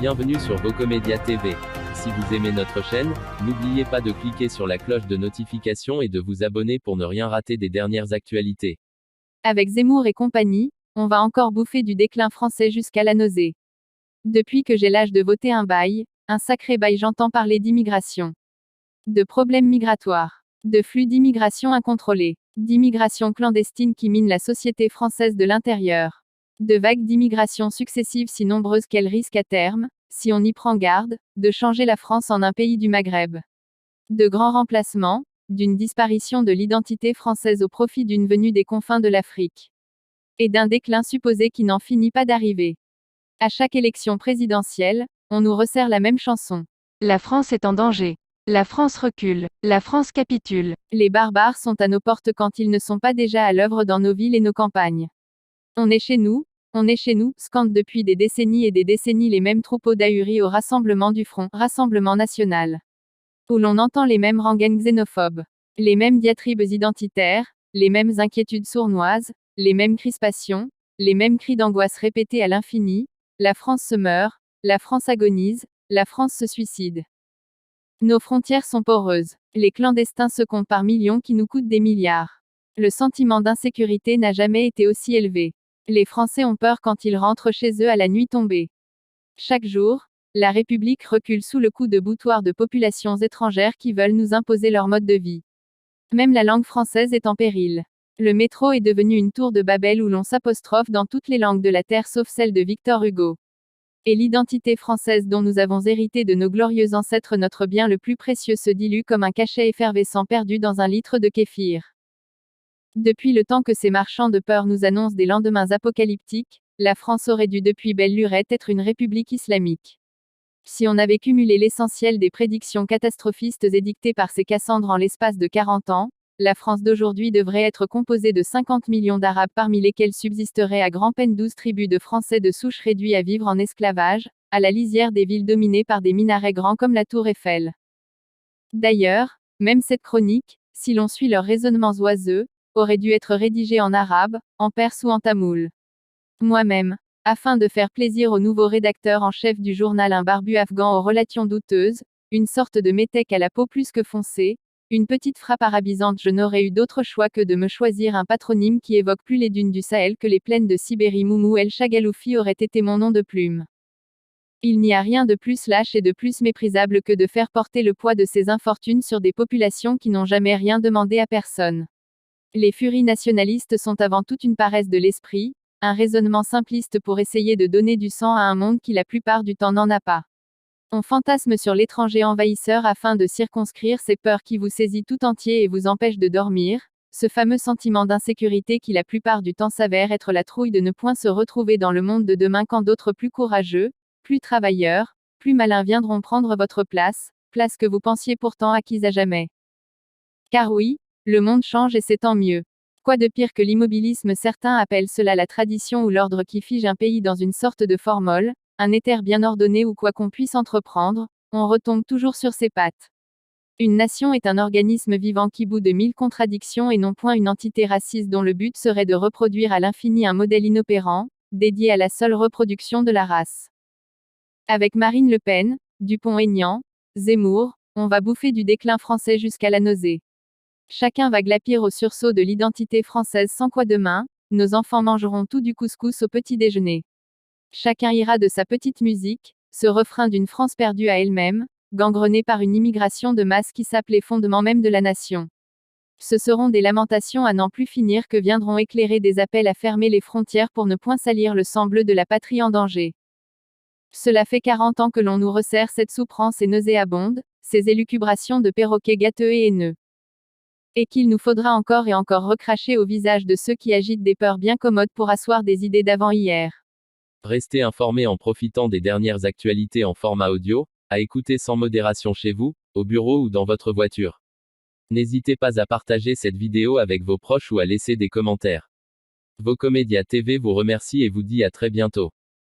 Bienvenue sur Vocomédia TV. Si vous aimez notre chaîne, n'oubliez pas de cliquer sur la cloche de notification et de vous abonner pour ne rien rater des dernières actualités. Avec Zemmour et compagnie, on va encore bouffer du déclin français jusqu'à la nausée. Depuis que j'ai l'âge de voter un sacré bail, j'entends parler d'immigration. De problèmes migratoires. De flux d'immigration incontrôlés. D'immigration clandestine qui mine la société française de l'intérieur. De vagues d'immigration successives si nombreuses qu'elles risquent à terme, si on y prend garde, de changer la France en un pays du Maghreb. De grands remplacements, d'une disparition de l'identité française au profit d'une venue des confins de l'Afrique. Et d'un déclin supposé qui n'en finit pas d'arriver. À chaque élection présidentielle, on nous resserre la même chanson. La France est en danger. La France recule. La France capitule. Les barbares sont à nos portes quand ils ne sont pas déjà à l'œuvre dans nos villes et nos campagnes. On est chez nous, scandent depuis des décennies et des décennies les mêmes troupeaux d'ahuris au Rassemblement du Front, Rassemblement national. Où l'on entend les mêmes rengaines xénophobes. Les mêmes diatribes identitaires, les mêmes inquiétudes sournoises, les mêmes crispations, les mêmes cris d'angoisse répétés à l'infini. La France se meurt, la France agonise, la France se suicide. Nos frontières sont poreuses. Les clandestins se comptent par millions qui nous coûtent des milliards. Le sentiment d'insécurité n'a jamais été aussi élevé. Les Français ont peur quand ils rentrent chez eux à la nuit tombée. Chaque jour, la République recule sous le coup de boutoirs de populations étrangères qui veulent nous imposer leur mode de vie. Même la langue française est en péril. Le métro est devenu une tour de Babel où l'on s'apostrophe dans toutes les langues de la terre sauf celle de Victor Hugo. Et l'identité française dont nous avons hérité de nos glorieux ancêtres, notre bien le plus précieux, se dilue comme un cachet effervescent perdu dans un litre de kéfir. Depuis le temps que ces marchands de peur nous annoncent des lendemains apocalyptiques, la France aurait dû depuis belle lurette être une république islamique. Si on avait cumulé l'essentiel des prédictions catastrophistes édictées par ces Cassandres en l'espace de 40 ans, la France d'aujourd'hui devrait être composée de 50 millions d'Arabes parmi lesquels subsisteraient à grand-peine 12 tribus de Français de souche réduits à vivre en esclavage, à la lisière des villes dominées par des minarets grands comme la Tour Eiffel. D'ailleurs, même cette chronique, si l'on suit leurs raisonnements oiseux, aurait dû être rédigée en arabe, en perse ou en tamoul. Moi-même, afin de faire plaisir au nouveau rédacteur en chef du journal, un barbu afghan aux relations douteuses, une sorte de métèque à la peau plus que foncée, une petite frappe arabisante, je n'aurais eu d'autre choix que de me choisir un patronyme qui évoque plus les dunes du Sahel que les plaines de Sibérie. Moumou El Chagaloufi aurait été mon nom de plume. Il n'y a rien de plus lâche et de plus méprisable que de faire porter le poids de ces infortunes sur des populations qui n'ont jamais rien demandé à personne. Les furies nationalistes sont avant tout une paresse de l'esprit, un raisonnement simpliste pour essayer de donner du sang à un monde qui la plupart du temps n'en a pas. On fantasme sur l'étranger envahisseur afin de circonscrire ces peurs qui vous saisit tout entier et vous empêche de dormir, ce fameux sentiment d'insécurité qui la plupart du temps s'avère être la trouille de ne point se retrouver dans le monde de demain quand d'autres plus courageux, plus travailleurs, plus malins viendront prendre votre place, place que vous pensiez pourtant acquise à jamais. Car oui, le monde change et c'est tant mieux. Quoi de pire que l'immobilisme? Certains appellent cela la tradition ou l'ordre qui fige un pays dans une sorte de formole, un éther bien ordonné où quoi qu'on puisse entreprendre, on retombe toujours sur ses pattes. Une nation est un organisme vivant qui bout de 1000 contradictions et non point une entité raciste dont le but serait de reproduire à l'infini un modèle inopérant, dédié à la seule reproduction de la race. Avec Marine Le Pen, Dupont-Aignan, Zemmour, on va bouffer du déclin français jusqu'à la nausée. Chacun va glapir au sursaut de l'identité française sans quoi demain, nos enfants mangeront tout du couscous au petit déjeuner. Chacun ira de sa petite musique, ce refrain d'une France perdue à elle-même, gangrenée par une immigration de masse qui sape les fondements même de la nation. Ce seront des lamentations à n'en plus finir que viendront éclairer des appels à fermer les frontières pour ne point salir le sang bleu de la patrie en danger. Cela fait 40 ans que l'on nous resserre cette souffrance et nauséabonde, ces élucubrations de perroquets gâteux et haineux. Et qu'il nous faudra encore et encore recracher au visage de ceux qui agitent des peurs bien commodes pour asseoir des idées d'avant-hier. Restez informés en profitant des dernières actualités en format audio, à écouter sans modération chez vous, au bureau ou dans votre voiture. N'hésitez pas à partager cette vidéo avec vos proches ou à laisser des commentaires. Vocomédia TV vous remercie et vous dit à très bientôt.